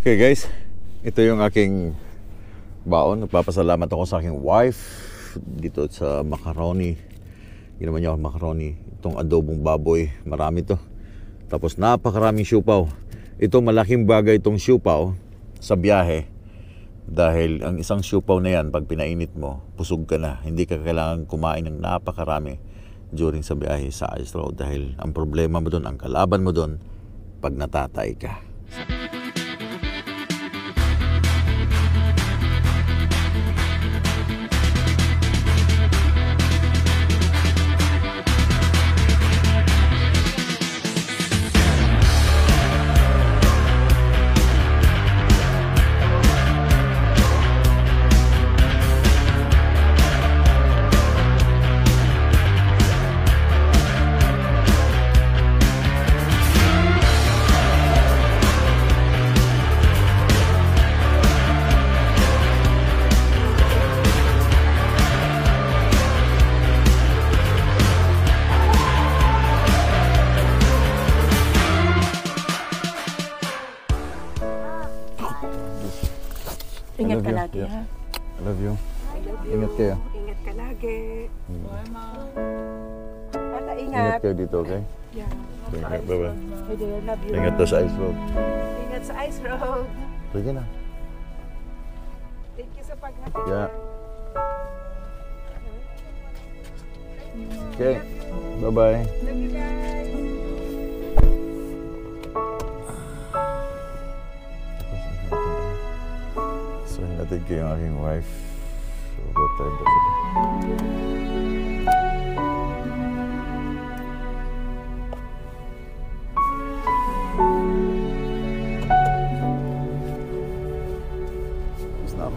Okay guys, ito yung aking baon. Nagpapasalamat ako sa aking wife dito sa macaroni. Ginawa niya ako macaroni. Itong adobong baboy, marami to. Tapos napakaraming siupaw. Ito malaking bagay itong siupaw sa biyahe. Dahil ang isang siupaw na yan, pag pinainit mo, pusog ka na. Hindi ka kailangan kumain ng napakarami during sa biyahe sa ice road. Dahil ang problema mo doon, ang kalaban mo doon, pag natatay ka. Ingat ka lagi, ha? I love you. Ingat kayo. Ingat ka lagi. Basta ingat. Ingat kayo dito, okay? Yeah. Okay, bye-bye. I do love you. Ingat daw sa ice road. Ingat sa ice road. Sige na. Thank you sa paghatid. Yeah. Okay. Bye-bye. Love you guys. So, hinatid ko yung aking wife. So, about time pa sila. Stop.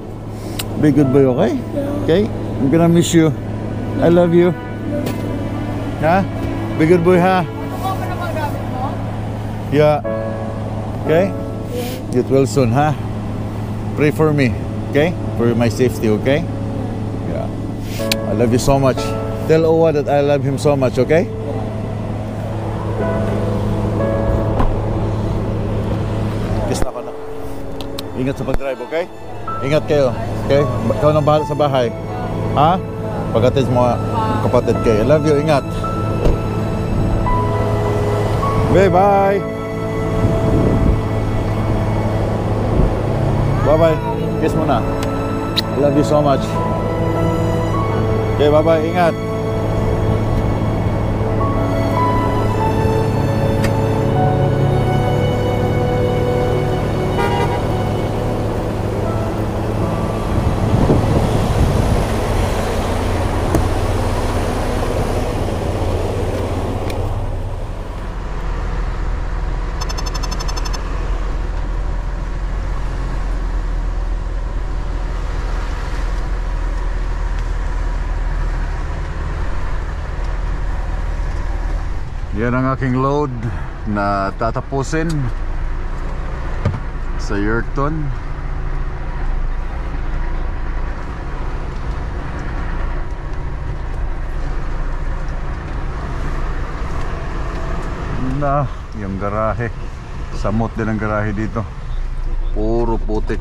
Be good boy, okay? Okay? I'm gonna miss you. I love you. Ha? Be good boy, ha? Yeah. Okay? Get well soon, ha? Pray for me, okay? For my safety, okay? Yeah. I love you so much. Tell Owa that I love him so much, okay? Kiss na ako na. Ingat sa pag-drive, okay? Ingat kayo, okay? Ikaw nang bahala sa bahay. Ha? Pagkatid mo kapatid kayo. I love you, ingat. Okay, bye! Bye-bye. Kiss mo na. I love you so much. Okay, bye-bye. Ingat. Yan ang aking load na tatapusin sa Yerton. Na yung garahe, samot din ang garahe dito, puro putik.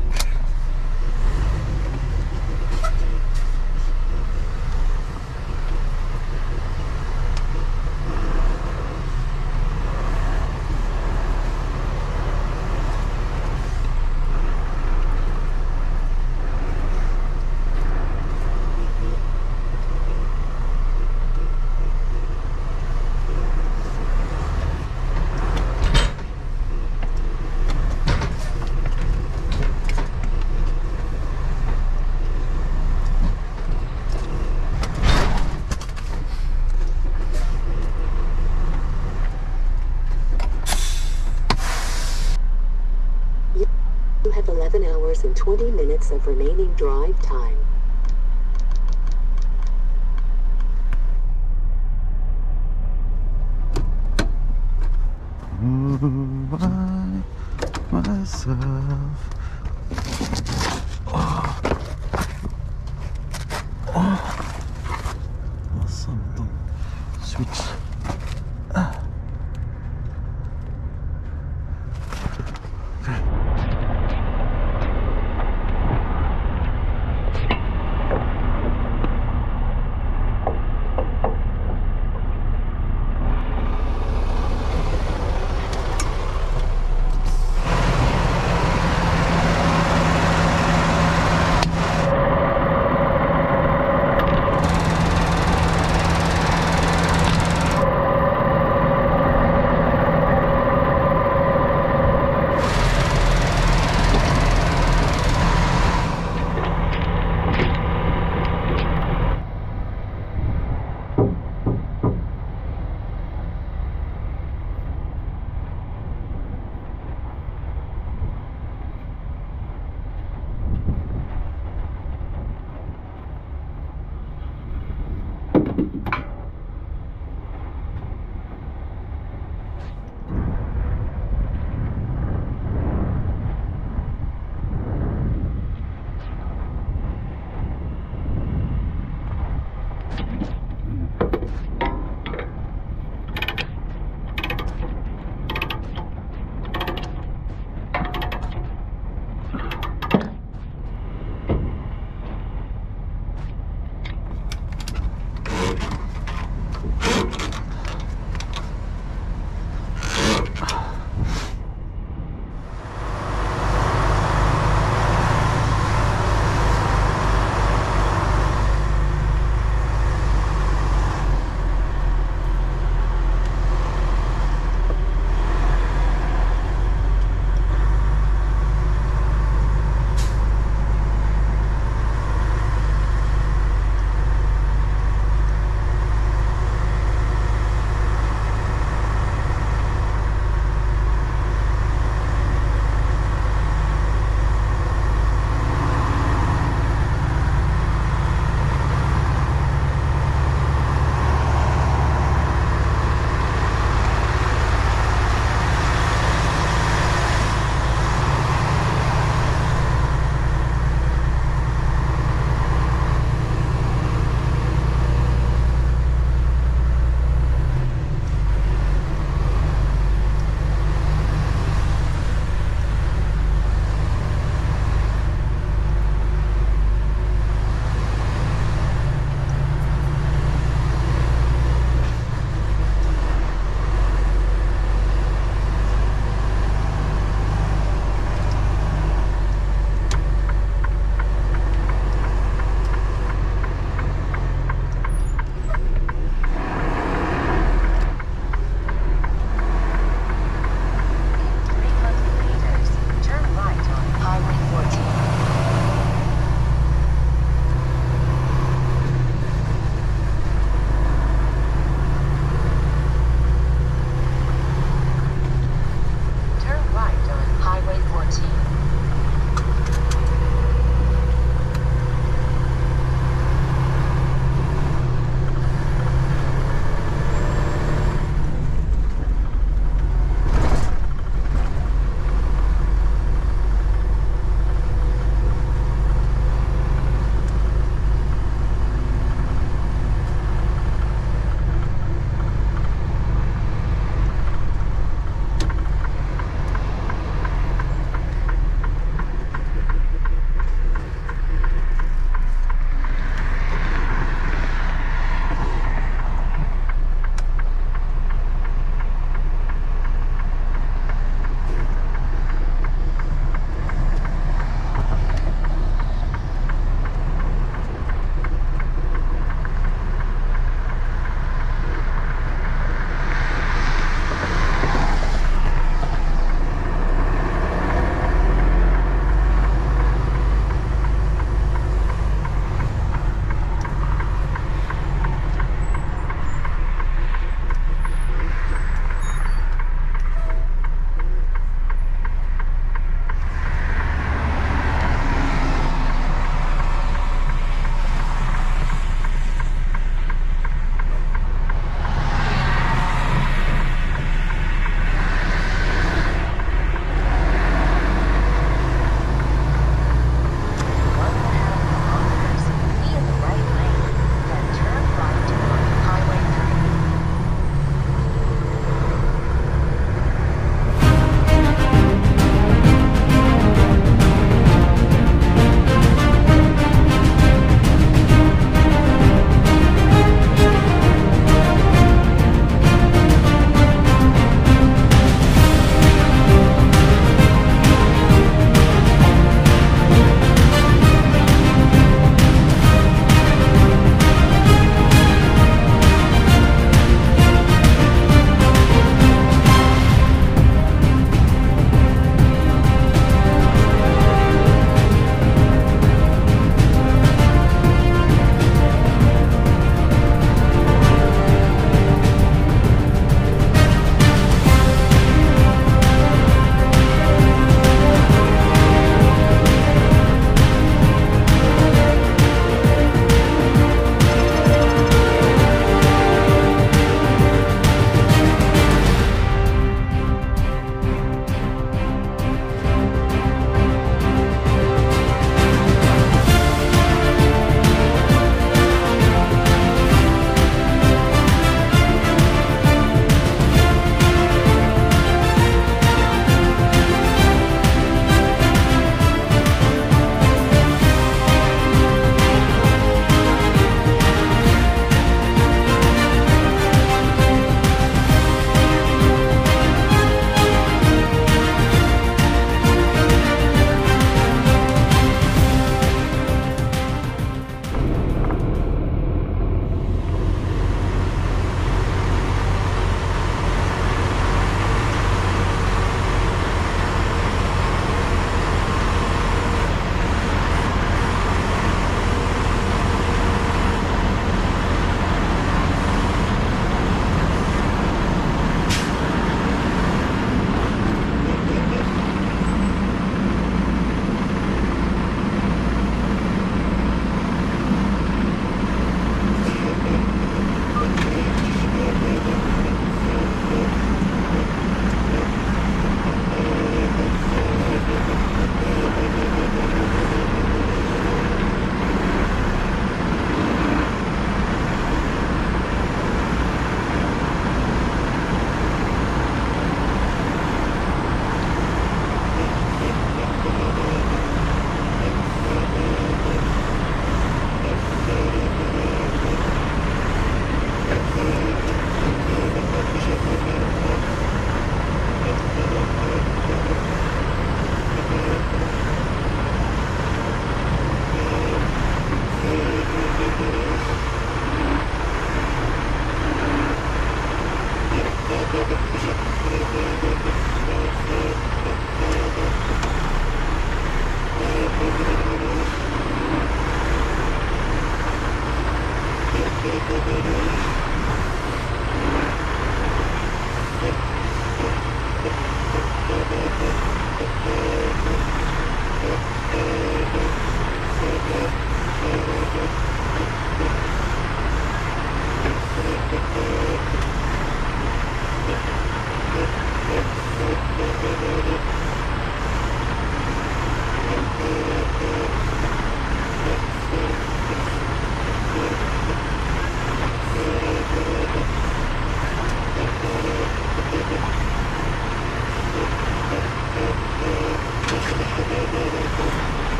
You have 11 hours and 20 minutes of remaining drive time. Myself. Awesome tong switch. Okay.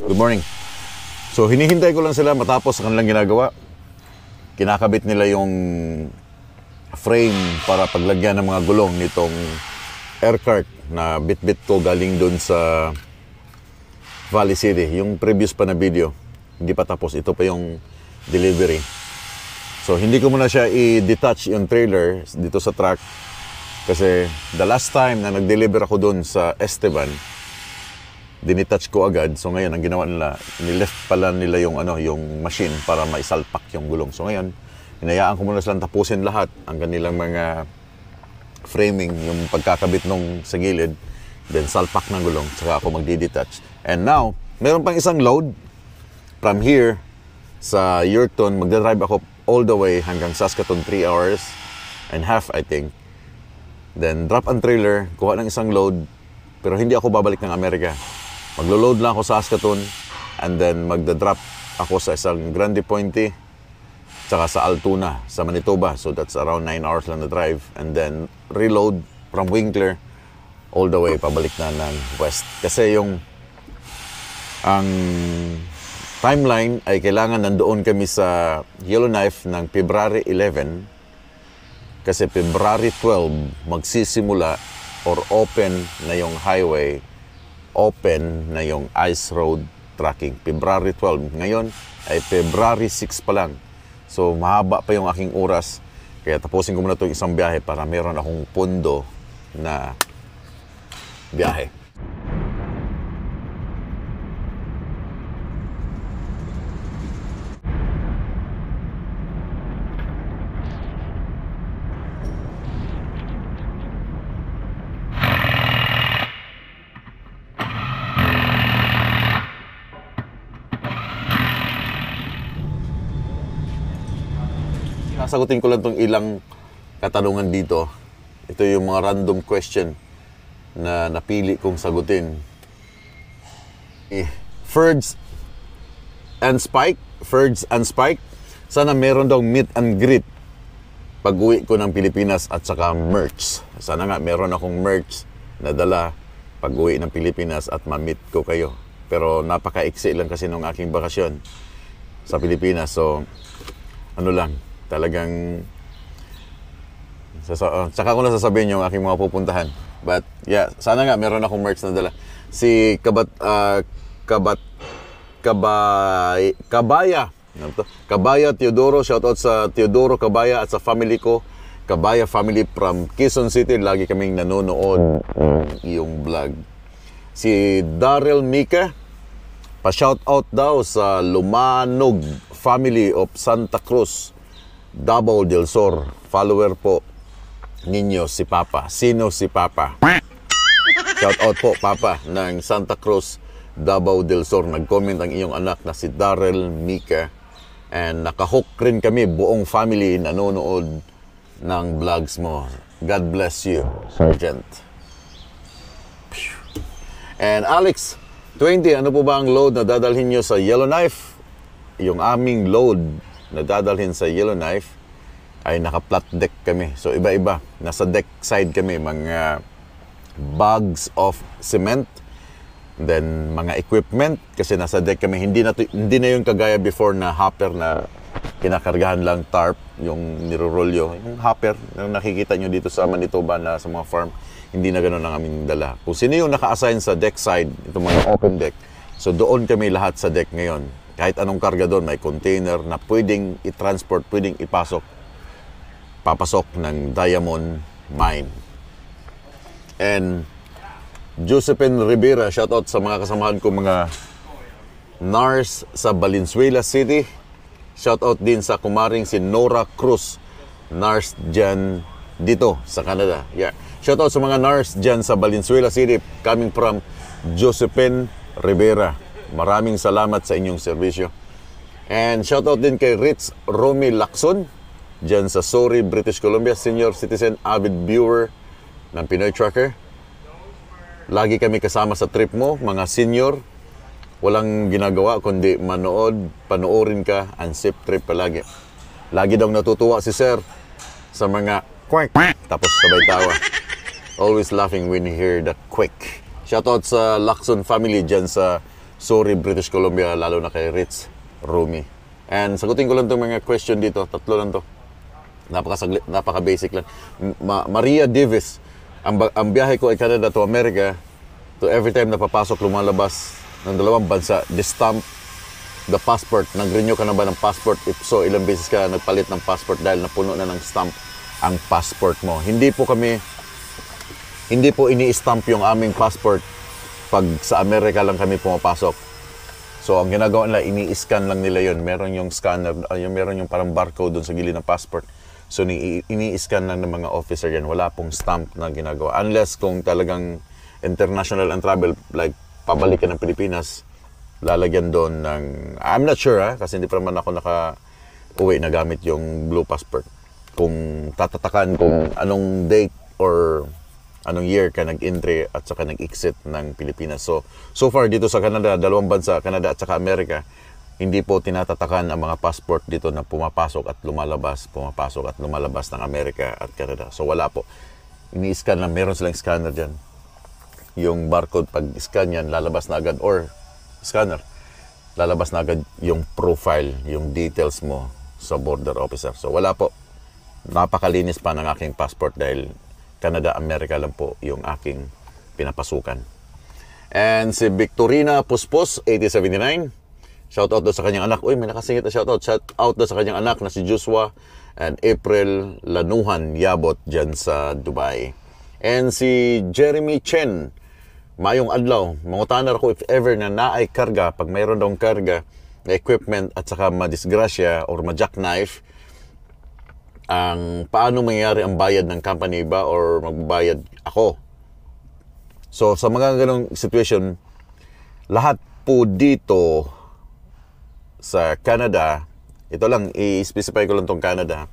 Good morning. So hinihintay ko lang sila matapos ang kanilang ginagawa. Kinakabit nila yung frame para paglagyan ng mga gulong nitong air cart na bit-bit ko galing dun sa Valley City. Yung previous pa na video, hindi pa tapos. Ito pa yung delivery. So hindi ko muna siya i-detach yung trailer dito sa truck kasi the last time na nag-deliver ako dun sa Esteban, dinitouch ko agad. So ngayon ang ginawa nila, nileft pala nila yung yung machine para maisalpak yung gulong. So ngayon, hinayaan ko muna silang tapusin lahat ang kanilang mga framing, yung pagkakabit nung sa gilid, then salpak ng gulong, saka ako magdi-detach. And now, meron pang isang load from here sa Yorkton. Magdadrive ako all the way hanggang Saskatoon, 3 hours and half I think. Then drop ang trailer, kuha ng isang load, pero hindi ako babalik ng Amerika. Maglo-load lang ako sa Saskatoon and then magda-drop ako sa isang Grande Pointe tsaka sa Altoona, sa Manitoba. So that's around 9 hours lang na drive. And then reload from Winkler all the way pabalik na ng west. Kasi ang timeline ay kailangan nandoon kami sa Yellowknife ng February 11 kasi February 12 magsisimula or open na yung highway, open na yung ice road tracking. February 12. Ngayon ay February 6 pa lang. So mahaba pa yung aking oras. Kaya tapusin ko muna itong isang biyahe para meron akong pondo na biyahe. Sasagutin ko lang itong ilang katanungan dito. Ito yung mga random question na napili kong sagutin. Ferds and Spike. Sana meron daw meet and greet pag uwi ko ng Pilipinas at saka merch. Sana nga meron akong merch na dala pag uwi ng Pilipinas at ma-meet ko kayo. Pero napaka-iksi lang kasi nung aking bakasyon sa Pilipinas. So, talagang saka ko na sasabihin yung aking mga pupuntahan. But yeah, sana nga meron akong merch na dala. Si Kabaya Teodoro, shoutout sa Teodoro Kabaya at sa family ko, Kabaya family from Quezon City. Lagi kaming nanonood yung vlog. Si Daryl Mika, pa-shoutout daw sa Lumanog family of Santa Cruz, Davao del Sur. Follower po ninyo si Papa. Sino si Papa? Shout out po Papa ng Santa Cruz, Davao del Sur. Nag-comment ang iyong anak na si Daryl Mika. And nakahook rin kami, buong family nanonood ng vlogs mo. God bless you, Sergeant. And Alex 20, ano po ba ang load na dadalhin nyo sa Yellowknife? Yung aming load na dadalhin sa Yellowknife ay naka-flat deck kami. So iba-iba. Nasa deck side kami. Mga bags of cement. Then mga equipment. Kasi nasa deck kami. Hindi na yung kagaya before na hopper na kinakargahan lang tarp. Yung nirorolyo. Yung hopper na nakikita nyo dito sa Manitoba na sa mga farm. Hindi na ganun ang aming dala. Kung sino yung naka-assign sa deck side, itong mga open deck. So doon kami lahat sa deck ngayon. Kahit anong karga doon, may container na pwedeng i-transport, pwedeng ipasok, papasok ng diamond mine. And Josephine Rivera, shoutout sa mga kasamahan ko, mga NARS sa Valenzuela City. Shoutout din sa kumaring si Nora Cruz, NARS dyan dito sa Canada. Yeah. Shoutout sa mga NARS dyan sa Valenzuela City, coming from Josephine Rivera. Maraming salamat sa inyong serbisyo. And shoutout din kay Ritz Romy Lacson dyan sa Surrey, British Columbia, senior citizen, avid viewer ng Pinoy Trucker. Lagi kami kasama sa trip mo, mga senior. Walang ginagawa kundi manood, panoorin ka, and safe trip palagi. Lagi daw natutuwa si Sir sa mga quack, tapos sabay tawa. Always laughing when you hear that quack. Shoutout sa Lacson family dyan sa Surrey, British Columbia, lalo na kay Ritz, Rumi. And sagutin ko lang itong mga question dito, 3 lang to. Napaka-basic lang. Maria Davis, ang biyahe ko ay Canada to America, to every time napapasok, lumalabas ng 2 bansa, the stamp, the passport. Nag-renew ka na ba ng passport? If so, ilang beses ka nagpalit ng passport dahil napuno na ng stamp ang passport mo. Hindi po ini-stamp yung aming passport pag sa Amerika lang kami pumapasok. So, ang ginagawa nila, ini-scan lang nila yon. Meron yung scanner, meron yung parang barcode doon sa gilid ng passport. So, ini-scan lang ng mga officer yan. Wala pong stamp na ginagawa. Unless kung talagang international and travel, like pabalik ka ng Pilipinas, lalagyan doon ng, I'm not sure kasi hindi pa naman ako naka-uwi na gamit yung blue passport. Kung tatatakan kung anong date or anong year ka nag-entry at saka nag-exit ng Pilipinas. So far dito sa Canada, 2 bansa, Canada at saka Amerika, hindi po tinatatakan ang mga passport dito na pumapasok at lumalabas ng Amerika at Canada. So wala po. Ini-scan lang, meron silang scanner dyan. Yung barcode, pag scan yan, lalabas na agad, or scanner, lalabas na agad yung profile, yung details mo sa border officer. So wala po. Napakalinis pa ng aking passport dahil Canada, Amerika lang po yung aking pinapasukan. And si Victorina Puspos, 8079, shoutout daw sa kanyang anak. Uy, may nakasingit na shoutout. Shoutout daw sa kanyang anak na si Joshua and April Lanuhan Yabot dyan sa Dubai. And si Jeremy Chen, mayong adlaw, mangutanar ako if ever na naay karga, pag mayroon daw karga na equipment at saka madisgrasya or ma-jackknife, ang paano mangyayari ang bayad ng company ba or magbabayad ako? So sa mga ganong situation, lahat po dito sa Canada, ito lang, i-specify ko lang tong Canada,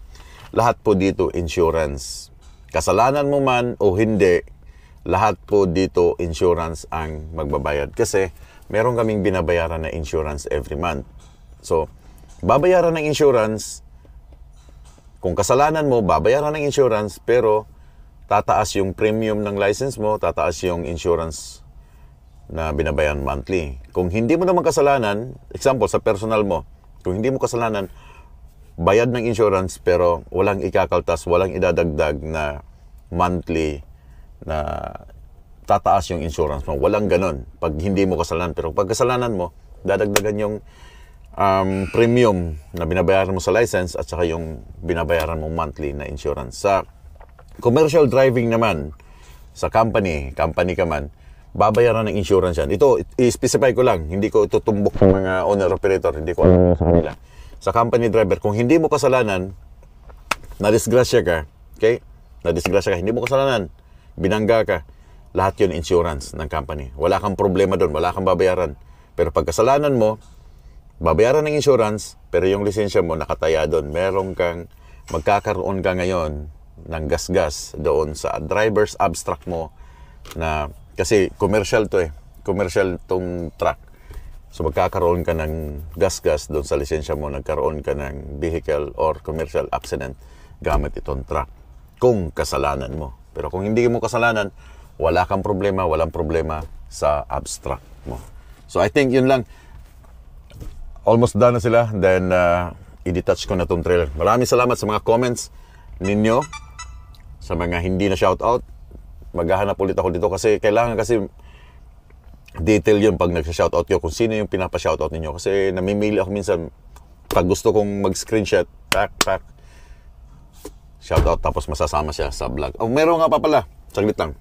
lahat po dito insurance. Kasalanan mo man o hindi, lahat po dito insurance ang magbabayad. Kasi meron kaming binabayaran na insurance every month. So, babayaran ng insurance, kung kasalanan mo, babayaran ng insurance, pero tataas yung premium ng license mo, tataas yung insurance na binabayaran monthly. Kung hindi mo naman kasalanan, example, sa personal mo, kung hindi mo kasalanan, bayad ng insurance, pero walang ikakaltas, walang idadagdag na monthly na tataas yung insurance mo. Walang ganon pag hindi mo kasalanan. Pero pag kasalanan mo, dadagdagan yung premium na binabayaran mo sa license at saka yung binabayaran mo monthly na insurance. Sa commercial driving naman, sa company ka man, babayaran ng insurance yan. Ito, i-specify ko lang. Hindi ko ito tumbok ng mga owner-operator. Hindi ko alam sa kanila. Sa company driver, kung hindi mo kasalanan, na-disgrasya ka, okay? Na-disgrasya ka, hindi mo kasalanan, binangga ka, lahat yun insurance ng company. Wala kang problema doon, wala kang babayaran. Pero pag kasalanan mo, babayaran ng insurance, pero yung lisensya mo nakataya doon. Magkakaroon ka ngayon ng gasgas doon sa driver's abstract mo na, kasi commercial to commercial tong truck. So magkakaroon ka ng gasgas doon sa lisensya mo, nagkaroon ka ng vehicle or commercial accident gamit itong truck. Kung kasalanan mo. Pero kung hindi mo kasalanan, wala kang problema, walang problema sa abstract mo. So I think yun lang. Almost done na sila. Then i-detach ko na itong trailer. Maraming salamat sa mga comments ninyo. Sa mga hindi na shoutout, maghahanap ulit ako dito kasi kailangan kasi detail yun pag nag-shoutout ko kung sino yung pinapa-shoutout ninyo. Kasi namimili ako minsan pag gusto kong mag-screenshot, pack, shoutout tapos masasama siya sa vlog. Oh, meron nga pa pala, saglit lang.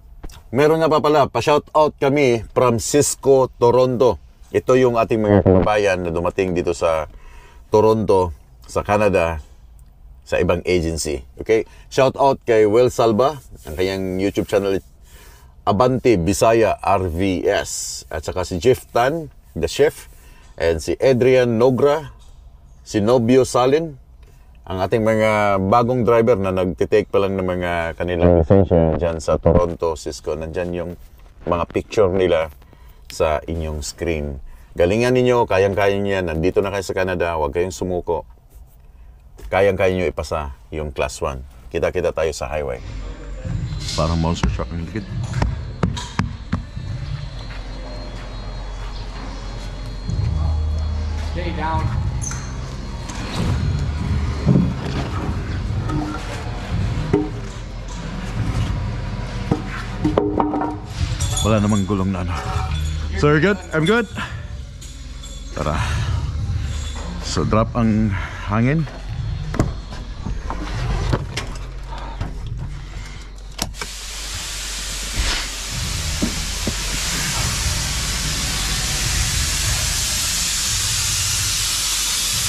Meron nga pa pala, pa-shoutout kami from Cisco, Toronto. Ito yung ating mga kababayan na dumating dito sa Toronto, sa Canada, sa ibang agency. Okay? Shoutout kay Will Salva, ang kanyang YouTube channel, Abante Bisaya RVS. At saka si Jeff Tan, the chef. And si Adrian Nogra, si Nobio Salin, ang ating mga bagong driver na nagtitake pa lang ng mga kanilang lisensya dyan sa Toronto, Cisco. Nandyan yung mga picture nila sa inyong screen. Galingan ninyo, kayang-kaya nyo yan. Nandito na kayo sa Canada, huwag kayong sumuko. Kayang-kaya nyo ipasa yung class 1. Kita-kita tayo sa highway. Parang monster truck ang likid. Stay down. Wala namang gulong na ano. So you're good? I'm good? Tara. So drop ang hangin.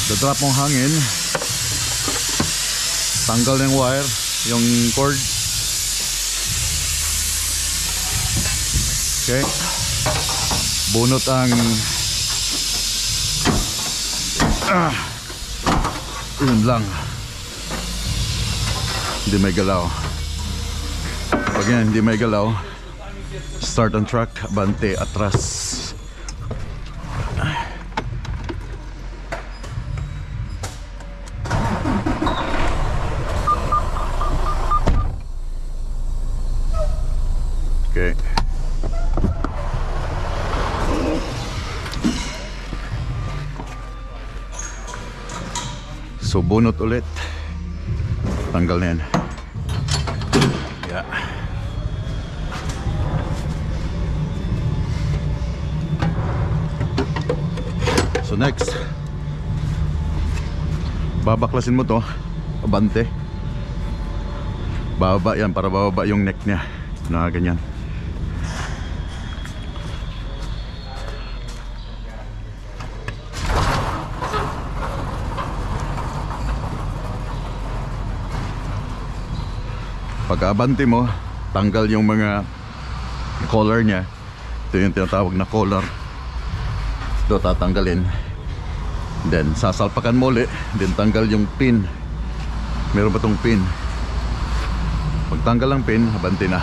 The drop mong hangin. Tanggal ng wire, yung cord. Okay. Bunot ang yun lang. Hindi may galaw. Pag yan hindi may galaw, start ang truck, abante, atras. Okay. So bunot ulit. Tanggal na yan. Yeah. So next, babaklasin mo to, abante. Bababa yan para bababa yung neck niya. Na ganyan. Pagka-abante mo, tanggal yung mga collar niya. Ito yung tinatawag na collar. Ito tatanggalin. Then sasalpakan mo ulit. Then tanggal yung pin. Meron ba tong pin? Pag tanggal ang pin, abante na.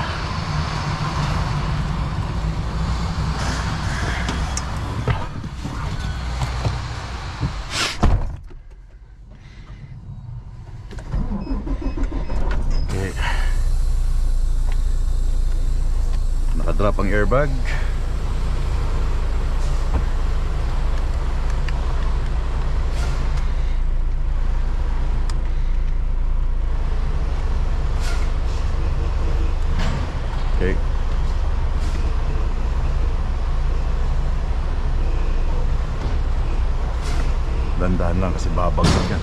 Nakadrop ang airbag. Okay. Dandahan lang kasi babagsak yan.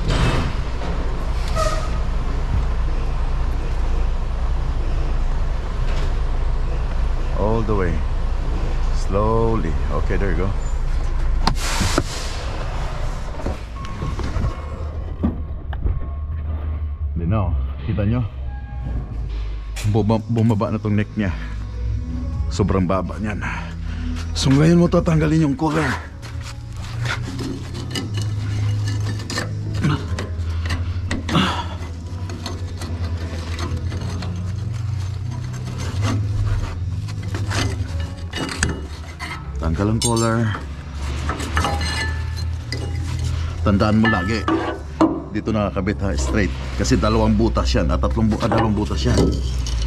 All the way. Slowly. Okay, there you go. Hindi na, kita nyo? Bumaba na tong neck niya. Sobrang baba niyan. So ngayon mo tatanggalin yung collar. Tanggal ang collar. Tandaan mo lagi, dito nakakabit ha, straight. Kasi dalawang butas yan at dalawang butas yan.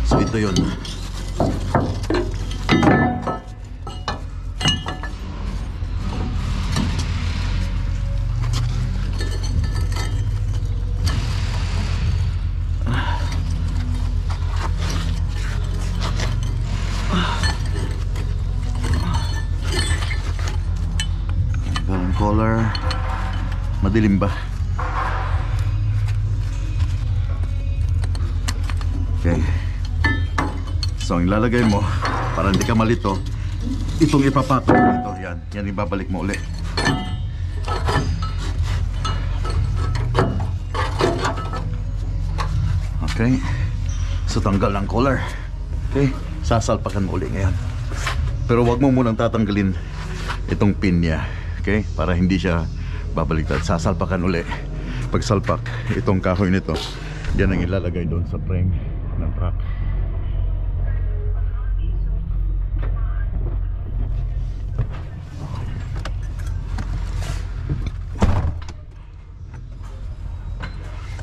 So ito yun. Collar. Madilim ba? Okay. So ang ilalagay mo para hindi ka malito, itong ipapatong dito. Yan ibabalik mo ulit. Okay. So tanggal ang collar. Okay. Sasalpakan mo ulit ngayon. Pero wag mo munang tatanggalin itong pin niya. Okay, para hindi siya babaliktad. Sasalpakan uli. Pagsalpak, itong kahoy nito, yan ang ilalagay doon sa frame ng truck.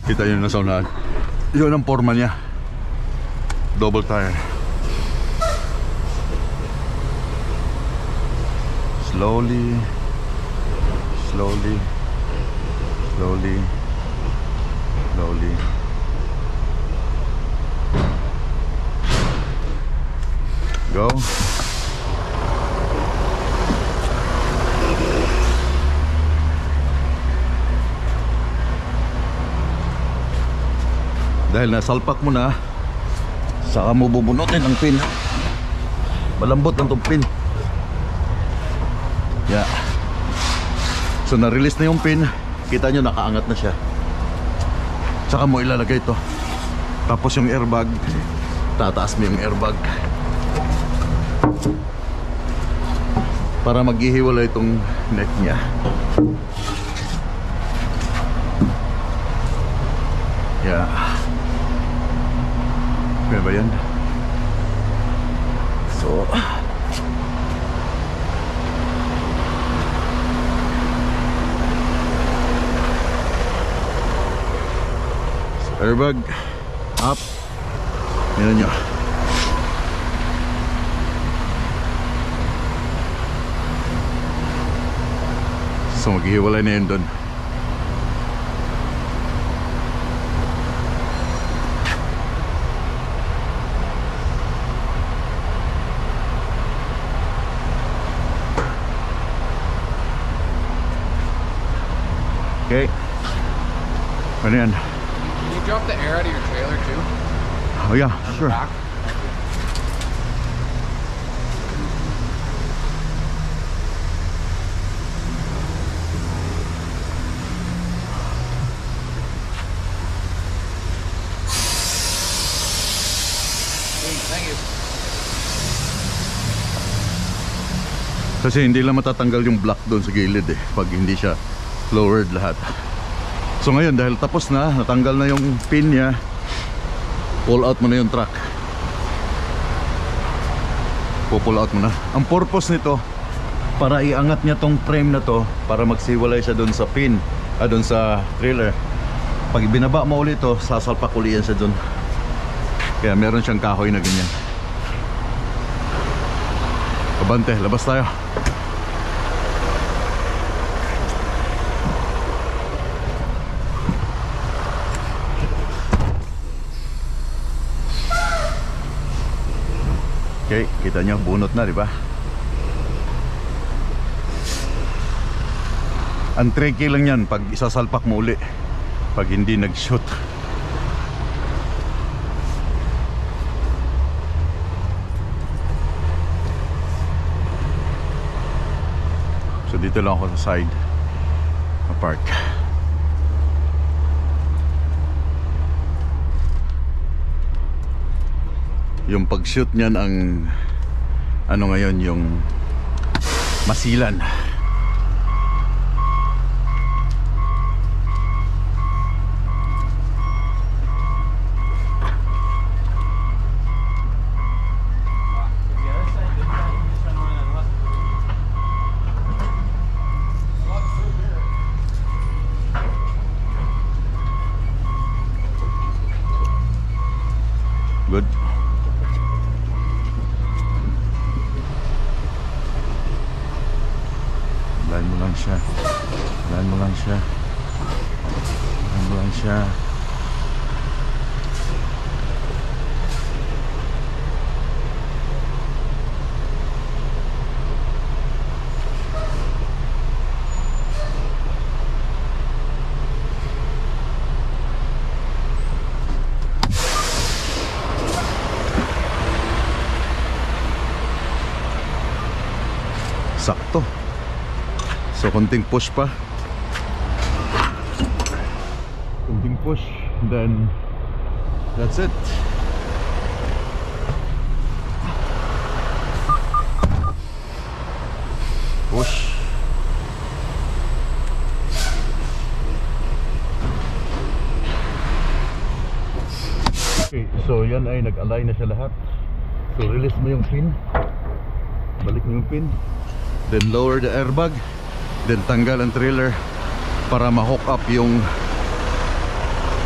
Kita nyo na sa unahan. Yun ang forma niya. Double tire. Slowly. Slowly. Slowly. Slowly. Go. Dahil nasalpak mo na, saka mo bubunutin ang pin. Malambot ang itong pin. Yeah. So na-release na yung pin. Kita nyo nakaangat na siya. Saka mo ilalagay ito. Tapos yung airbag, tataas mo yung airbag para maghihiwalay itong neck niya. Yeah. Kaya ba yan? So airbag up. Yan nyo. So maghihiwalay na yun doon. Okay. Ano yan? Can you drop the air out of your trailer too? Oh yeah, sure. Back? Thank you. Kasi hindi lang matatanggal yung block doon sa gilid eh pag hindi siya lowered lahat. So ngayon dahil tapos na, natanggal na yung pin niya, pull out mo na yung truck. Pull out mo na. Ang purpose nito, para iangat niya tong frame na to para magsiwalay siya doon sa pin, doon sa trailer. Pag binaba mo ulit to, sasalpak ulit yan siya doon. Kaya meron siyang kahoy na ganyan. Abante, labas tayo. Okay, kita nyo, bunot na, di ba? Ang tricky lang yan pag isasalpak mo uli, pag hindi nag-shoot. So dito lang ako sa side na park. Yung pag-shoot niyan ang ano ngayon, yung masilan. Good. Lahan mo lang siya. Lahan mo lang siya. Lahan mo lang siya. Sakto. So konting push pa. Konting push, then that's it. Push. Okay, so yan ay nag-align na siya lahat. So release mo yung pin. Balik mo yung pin. Then lower the airbag. Then tanggal ang trailer para ma-hook up yung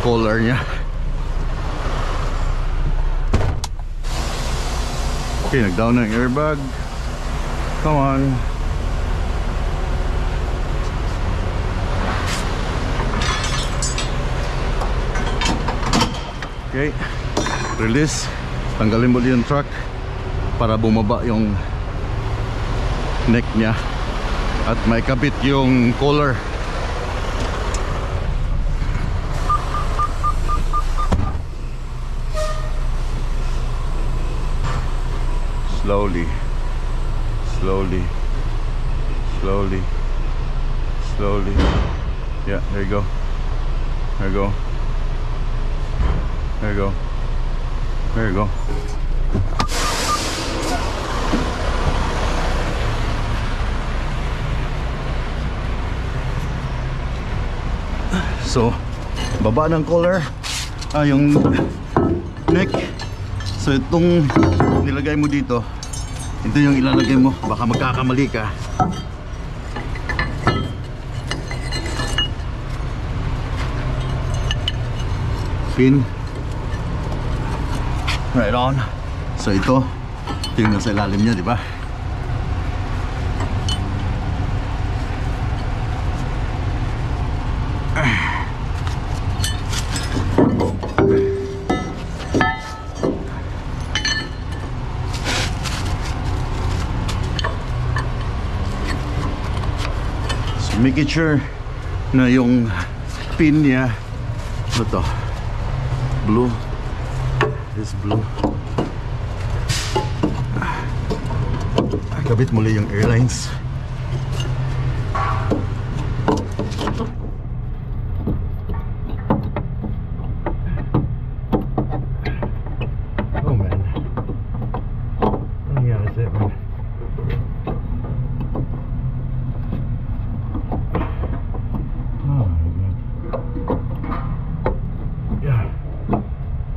collar niya. Okay, nag-down na yung airbag. Come on. Okay, release. Tanggalin mo yung truck para bumaba yung neck niya at may kabit yung collar. Slowly, slowly, slowly, slowly. Yeah, there you go. There you go. There you go. There you go. So, baba ng collar, yung neck. So, itong nilagay mo dito, ito yung ilalagay mo. Baka magkakamali ka. Pin. Right on. So, ito yung nasa ilalim niya, di ba? Making sure na yung pin niya, ano to, blue, this blue. Kabit muli yung airlines. Oh man, ano nangyari sa'yo, man?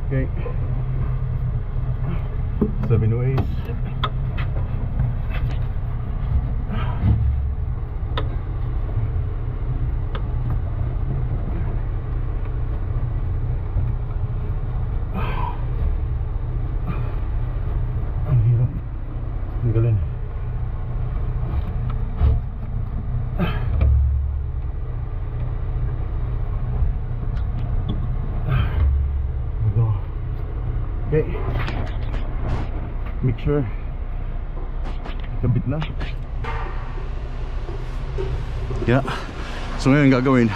Okay, 7 ways. Ang hirap tanggalin. Okay, make sure kabit na. Yeah. So ngayon gagawin,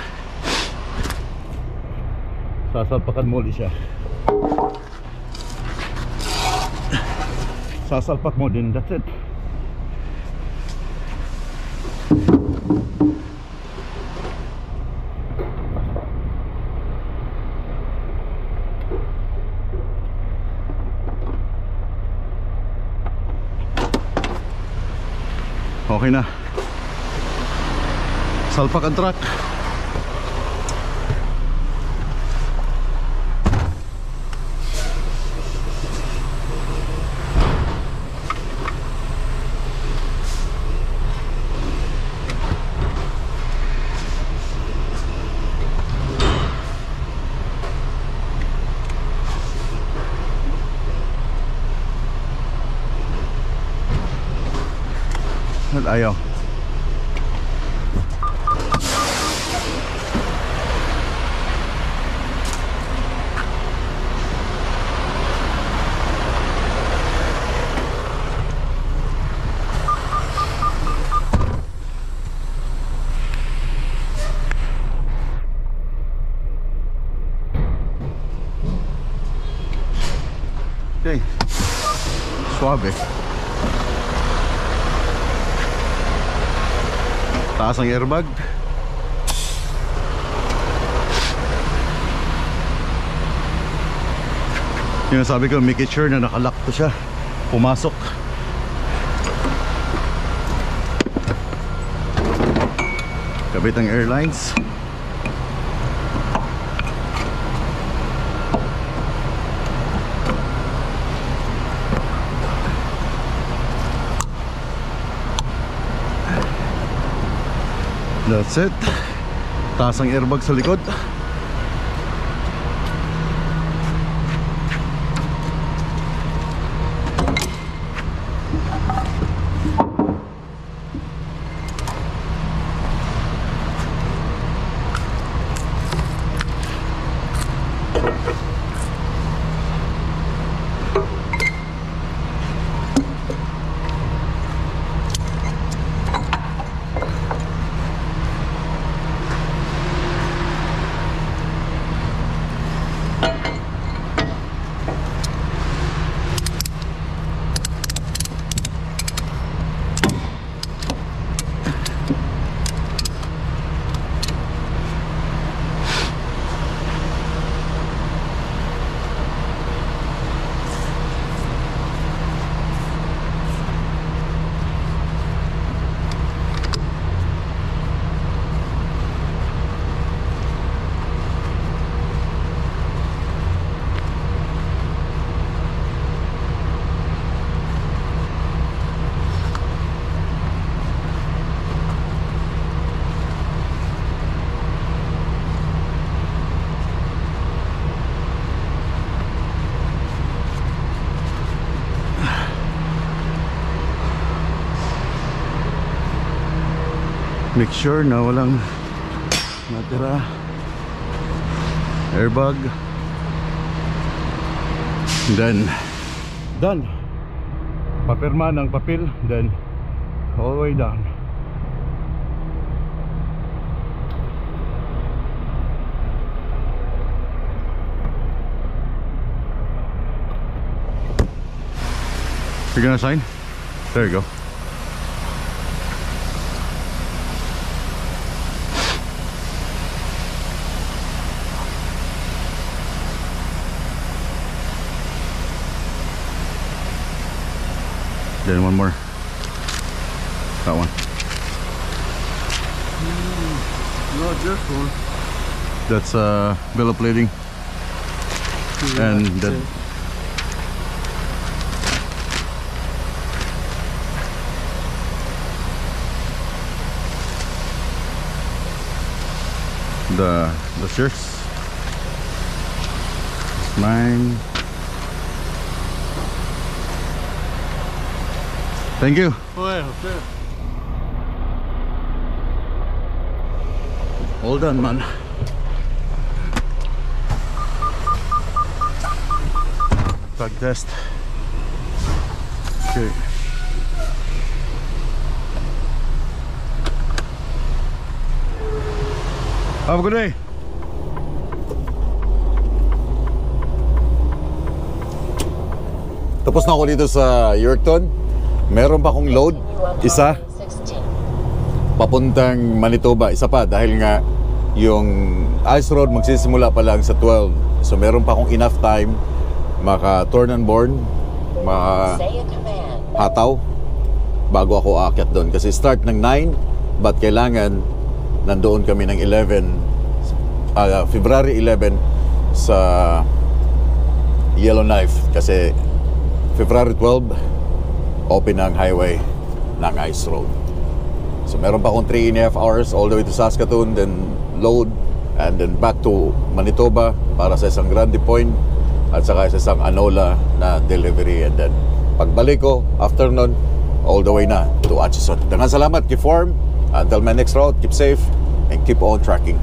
sasalpakan mo ulit siya. Sasalpak mo din, that's it. Okay na. Salpak ang truck. Ayaw. Okay. Suave. Taas ang airbag. Yung sabi ko, make it sure na nakalock to siya. Pumasok. Kabit ang airlines. That's it. Taas ang airbag sa likod. Make sure na walang natira. Airbag. Then done. Papirma ng papel. Then all the way down. You're gonna sign? There you go. Then one more. That one. Not this one. That's bill of lading. And that. The shirts. Mine. Thank you. Well, okay. All done, man. Drug test. Okay. Have a good day. Tapos na ako dito sa Yorkton. Meron pa akong load. Isa. Papuntang Manitoba. Isa pa dahil nga yung ice road magsisimula pa lang sa 12. So meron pa akong enough time maka turn and burn, hataw bago ako aakyat doon. Kasi start ng 9 but kailangan nandoon kami ng 11 February 11 sa Yellowknife kasi February 12 open ang highway ng ice road. So meron pa akong 3.5 hours all the way to Saskatoon, then load and then back to Manitoba para sa isang Grande Point at saka sa isang Anola na delivery, and then pagbalik ko afternoon all the way na to Atchison. Daghang salamat, keep warm. Until my next route, keep safe and keep on tracking.